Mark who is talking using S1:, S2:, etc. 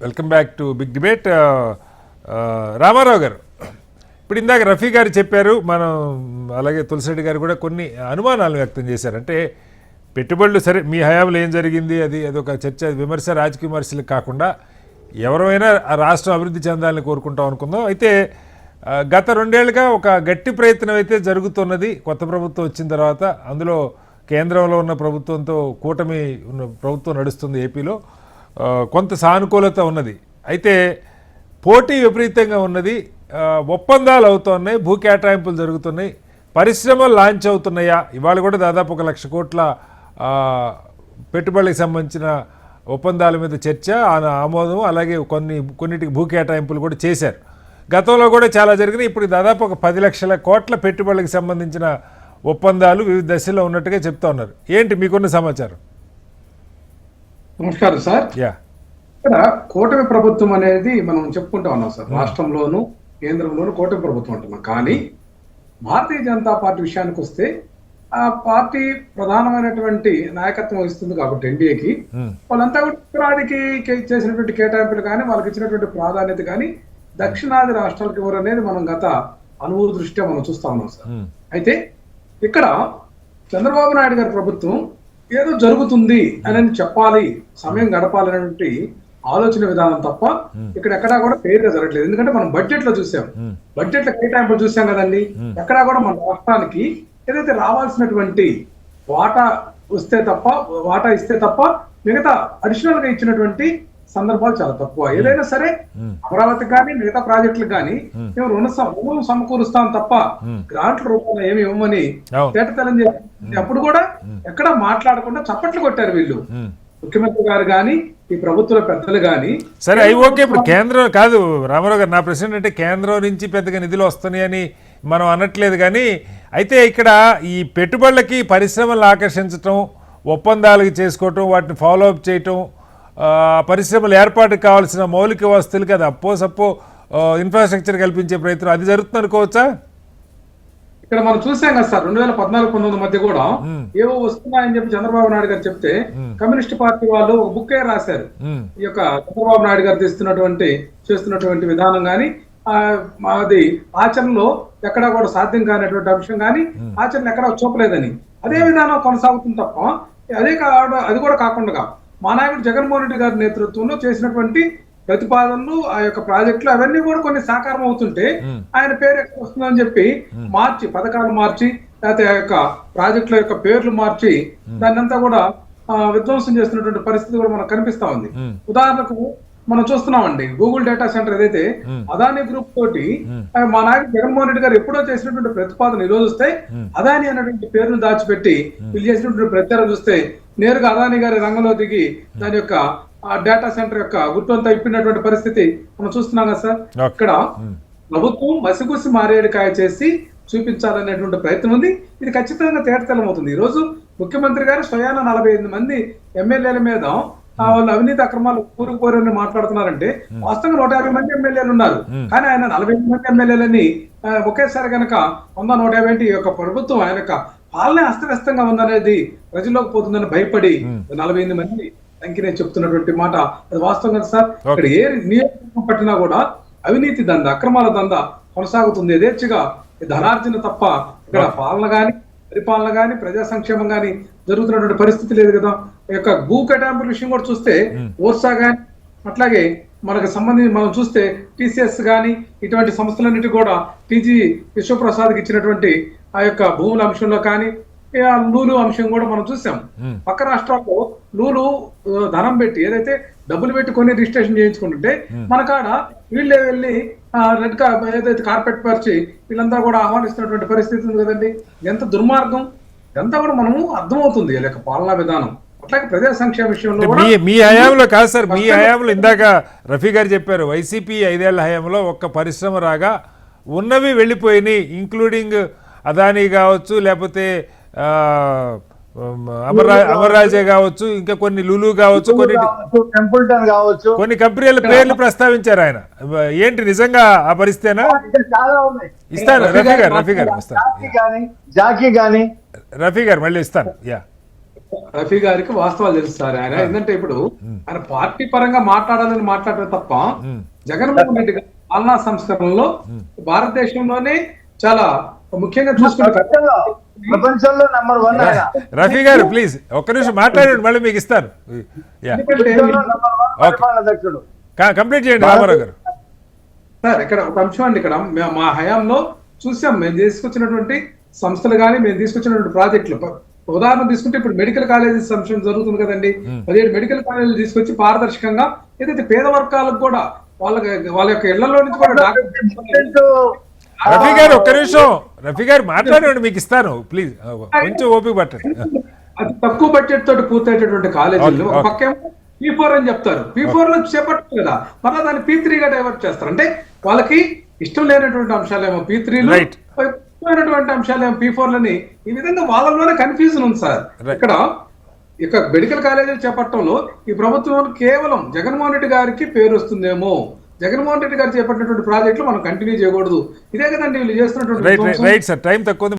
S1: Welcome back to big debate. Ramarao garu, ఇప్పుడు ఇందాక రఫీ గారు చెప్పారు, మనం అలాగే తులసిరెడ్డి గారు కూడా కొన్ని అనుమానాలు వ్యక్తం చేశారు. అంటే పెట్టుబడులు సరే మీ హయాంలో ఏం జరిగింది అదొక చర్చ, విమర్శ, రాజకీయ విమర్శలు కాకుండా ఎవరైనా ఆ రాష్ట్రం అభివృద్ధి చెందాలని కోరుకుంటాం అనుకుందాం. అయితే గత 2 ఏళ్ళుగా ఒక గట్టి ప్రయత్నం అయితే జరుగుతున్నది కొత్త ప్రభుత్వం వచ్చిన తర్వాత. అందులో కేంద్రంలో ఉన్న ప్రభుత్వంతో కూటమి ఉన్న ప్రభుత్వం నడుస్తుంది ఏపీలో. కొంత సానుకూలత ఉన్నది. అయితే పోటీ విపరీతంగా ఉన్నది. ఒప్పందాలు అవుతున్నాయి, భూ కేటాయింపులు జరుగుతున్నాయి, పరిశ్రమలు లాంచ్ అవుతున్నాయా? ఇవాళ కూడా దాదాపు 1 లక్ష కోట్ల పెట్టుబడులకు సంబంధించిన ఒప్పందాల మీద చర్చ, ఆమోదం, అలాగే కొన్నిటికి భూ కేటాయింపులు కూడా చేశారు. గతంలో కూడా చాలా జరిగినాయి. ఇప్పుడు దాదాపు 10 లక్షల కోట్ల పెట్టుబడులకు సంబంధించిన ఒప్పందాలు వివిధ దశల్లో ఉన్నట్టుగా చెప్తా ఉన్నారు. ఏంటి మీకున్న సమాచారం?
S2: నమస్కారం సార్. ఇక్కడ కూటమి ప్రభుత్వం అనేది మనం చెప్పుకుంటా ఉన్నాం సార్. రాష్ట్రంలోను కేంద్రంలోను కూటమి ప్రభుత్వం అంటున్నాం. కానీ భారతీయ జనతా పార్టీ విషయానికి వస్తే ఆ పార్టీ ప్రధానమైనటువంటి నాయకత్వం వహిస్తుంది కాబట్టి ఎన్డీఏకి వాళ్ళంతా కూడా ఉత్తరాదికి చేసినటువంటి కేటాయింపులు కానీ వాళ్ళకి ఇచ్చినటువంటి ప్రాధాన్యత కానీ దక్షిణాది రాష్ట్రాలకు ఎవరు అనేది మనం గత అనుభవ దృష్ట్యా మనం చూస్తా ఉన్నాం సార్. అయితే ఇక్కడ చంద్రబాబు నాయుడు గారి ప్రభుత్వం ఏదో జరుగుతుంది అని చెప్పాలి, సమయం గడపాలనేటువంటి ఆలోచన విధానం తప్ప ఇక్కడ ఎక్కడా కూడా పేరుగా జరగట్లేదు. ఎందుకంటే మనం బడ్జెట్ లో చూసాం, బడ్జెట్ లో కేటాయింపులు చూసాం కదండి. ఎక్కడా కూడా మన రాష్ట్రానికి ఏదైతే రావాల్సినటువంటి వాటా ఇస్తే తప్ప మిగతా అడిషనల్ గా ఇచ్చినటువంటి సందర్భాలు చాలా తక్కువ. ఏదైనా సరే అమరావతికి కానీ మిగతా ప్రాజెక్టులకు కానీ మేము రుణం సమకూరుస్తాం తప్ప గ్రాంట్ల రూపంలో ఏమి ఇవ్వమని తేటతెల్లం చేసి అప్పుడు కూడా ఎక్కడ మాట్లాడకుండా చప్పట్లు కొట్టారు వీళ్ళు, ముఖ్యమంత్రి గారు కానీ ఈ ప్రభుత్వ పెద్దలు కానీ.
S1: సరే అవి ఓకే. ఇప్పుడు కేంద్రం కాదు రామారావు గారు, నా ప్రశ్న అంటే కేంద్రం నుంచి పెద్దగా నిధులు వస్తున్నాయని మనం అనట్లేదు. కానీ అయితే ఇక్కడ ఈ పెట్టుబడులకి పరిశ్రమలు ఆకర్షించటం, ఒప్పందాలకి చేసుకోవటం, వాటిని ఫాలో అప్ చేయటం, పరిశ్రమల ఏర్పాటుకు కావాల్సిన మౌలిక వస్తువులు కదా అప్పో ఇన్ఫ్రాస్ట్రక్చర్ కల్పించే ప్రయత్నం అది జరుగుతుంది అనుకోవచ్చా?
S2: ఇక్కడ మనం చూసాం కదా సార్, 2014-19 మధ్య కూడా ఏవో వస్తున్నాయని చెప్పి చంద్రబాబు నాయుడు గారు చెప్తే కమ్యూనిస్ట్ పార్టీ వాళ్ళు ఒక బుక్ రాశారు. ఈ యొక్క చంద్రబాబు నాయుడు గారు చేస్తున్నటువంటి విధానం గాని అది ఆచరణలో ఎక్కడా కూడా సాధ్యం కానటువంటి అంశం కానీ ఆచరణ ఎక్కడా చూపలేదని అదే విధానం కొనసాగుతుంది తప్ప అది కూడా కాకుండా మా నాయకుడు జగన్మోహన్ రెడ్డి గారి నేతృత్వంలో చేసినటువంటి ప్రతిపాదనలు, ఆ యొక్క ప్రాజెక్టులు అవన్నీ కూడా కొన్ని సాకారం అవుతుంటే ఆయన పేరు ఎక్కడ వస్తుందని చెప్పి పథకాలు మార్చి లేకపోతే ఆ యొక్క ప్రాజెక్టుల యొక్క పేర్లు మార్చి దాన్ని అంతా కూడా విధ్వంసం చేస్తున్నటువంటి పరిస్థితి కూడా మనకు కనిపిస్తా ఉంది. ఉదాహరణకు మనం చూస్తున్నామండి, గూగుల్ డేటా సెంటర్ ఏదైతే అదానీ గ్రూప్ తోటి మా నాయకుడు జగన్మోహన్ రెడ్డి గారు ఎప్పుడో చేసినటువంటి ప్రతిపాదన ఈ రోజు వస్తే అదానీ అనేటువంటి పేరును దాచిపెట్టి వీళ్ళు చేసినటువంటి ప్రచారం చూస్తే నేరుగా అదానీ గారి రంగంలో దిగి దాని యొక్క డేటా సెంటర్ యొక్క గుర్తంతా ఇప్పినటువంటి పరిస్థితి మనం చూస్తున్నాం కదా సార్. ఇక్కడ ప్రభుత్వం మసిగుసి మారేడుకాయ చేసి చూపించాలనేటువంటి ప్రయత్నం ఉంది. ఇది ఖచ్చితంగా తేటతెల్లం అవుతుంది. ఈ రోజు ముఖ్యమంత్రి గారు స్వయాన 45 మంది ఎమ్మెల్యేల మీద వాళ్ళు అవినీతి అక్రమాలు కూరుకుపోరని మాట్లాడుతున్నారంటే వాస్తవంగా 150 మంది ఎమ్మెల్యేలు ఉన్నారు. కానీ ఆయన 45 మంది ఎమ్మెల్యేలని ఒకేసారి కనుక 100-150 ఈ యొక్క ప్రభుత్వం ఆయన యొక్క పాలనే అస్తవ్యస్తంగా ఉందనేది ప్రజల్లోకి పోతుందని భయపడి 48 మంది సంఖ్యనే చెప్తున్నటువంటి మాట అది వాస్తవం కదా సార్. ఇక్కడ ఏ నియోజకవర్గం పట్టినా కూడా అవినీతి దంద, అక్రమాల దంద కొనసాగుతుంది. యథేచ్ఛగా ధనార్జన తప్ప ఇక్కడ పాలన గాని పరిపాలన గాని ప్రజా సంక్షేమం గాని జరుగుతున్నటువంటి పరిస్థితి లేదు కదా. ఈ యొక్క భూ కేటాయింపుల విషయం కూడా చూస్తే ఓర్సా గాని అట్లాగే మనకు సంబంధించి మనం చూస్తే టీసీఎస్ గాని ఇటువంటి సంస్థలన్నిటి కూడా టీజీ విశ్వప్రసాద్కి ఇచ్చినటువంటి ఆ యొక్క భూముల అంశంలో కానీ లూలు అంశం కూడా మనం చూసాం. పక్క రాష్ట్రాల్లో లూలు ధనం పెట్టి ఏదైతే డబ్బులు పెట్టి కొన్ని రిజిస్ట్రేషన్ చేయించుకుంటుంటే మన కాడ వీళ్ళే వెళ్ళి రెడ్ ఏదైతే కార్పెట్ పరిచి వీళ్ళంతా కూడా ఆహ్వానిస్తున్నటువంటి పరిస్థితి ఉంది కదండి. ఎంత దుర్మార్గం ఇదంతా కూడా మనము అర్థమవుతుంది లేక పాలనా విధానం. అట్లాగే ప్రజా సంక్షేమ విషయంలో
S1: మీ హయాంలో కాదు సార్, మీ హయాంలో ఇందాక రఫీ గారు చెప్పారు వైసీపీ 5 ఏళ్ల హయాంలో ఒక్క పరిశ్రమ రాగా ఉన్నవి వెళ్ళిపోయినాయి, ఇంక్లూడింగ్ అదానీ కావచ్చు, లేకపోతే అమర్రాజే కావచ్చు, ఇంకా కొన్ని లులు కావచ్చు, కొన్ని కంపెనీల పేర్లు ప్రస్తావించారు ఆయన. ఏంటి నిజంగా ఆ పరిస్థితేనా? ఇస్తాను రఫీ గారు మళ్ళీ ఇస్తాను.
S2: రఫీ గారికి వాస్తవాలు తెలుసు సార్. ఆయన ఏంటంటే ఇప్పుడు ఆయన పార్టీ పరంగా మాట్లాడాలని మాట్లాడటం తప్ప జగన్మోహన్ రెడ్డి గారు పాలనా సంస్కరణలో భారతదేశంలోనే చాలా ముఖ్యంగా చూసుకుంటే
S3: ప్రపంచంలో నెంబర్ 1 ఆయన.
S1: రఫీ గారు ప్లీజ్ ఒక్క నిమిషం మాట్లాడండి, మళ్ళీ మీకు ఇస్తాను.
S3: ప్రపంచంలో నెంబర్ 1 పరిపాలన అధ్యక్షుడు.
S1: కంప్లీట్ చేయండి రామారావు గారు.
S2: సార్ ఇక్కడ ఒక అంశం అండి, ఇక్కడ మా హయాంలో చూసాం, మేము తీసుకొచ్చినటువంటి సంస్థలు కానీ మేము తీసుకొచ్చినటువంటి ప్రాజెక్టులు. ఉదాహరణ తీసుకుంటే ఇప్పుడు మెడికల్ కాలేజెస్ అంశం జరుగుతుంది కదండి. 17 మెడికల్ కాలేజీలు తీసుకొచ్చి పారదర్శకంగా ఏదైతే పేద వర్గాలకు కూడా వాళ్ళ యొక్క ఇళ్లలో నుంచి కూడా
S1: రఫీ గారు ఒక్క నిమిషం, రఫీ గారు మాట్లాడండి, మీకు ఇస్తాను ప్లీజ్, కొంచెం ఓపిక పట్టండి.
S2: అది తక్కువ బడ్జెట్ తోటి పూర్తయ్యేటటువంటి కాలేజీలు ఒక పక్కేమో P4 అని చెప్తారు. P4 లో చేపట్టారు కదా, మళ్ళీ దాన్ని P3 గా డైవర్ట్ చేస్తారు. అంటే వాళ్ళకి ఇష్టం లేనటువంటి అంశాలేమో P3లు, ఇష్టమైనటువంటి అంశాలేమో P4లని, ఈ విధంగా వాళ్ళలోనే కన్ఫ్యూజన్ ఉంది సార్. ఇక మెడికల్ కాలేజీలు చేపట్టడంలో ఈ ప్రభుత్వం కేవలం జగన్మోహన్ రెడ్డి గారికి పేరు వస్తుందేమో, జగన్మోహన్ రెడ్డి గారు చేపట్టినటువంటి ప్రాజెక్టులు మనం కంటిన్యూ చేయకూడదు, ఇదే కదండి వీళ్ళు చేస్తున్నటువంటి.
S1: రైట్ సార్, టైం తక్కువ ఉంది.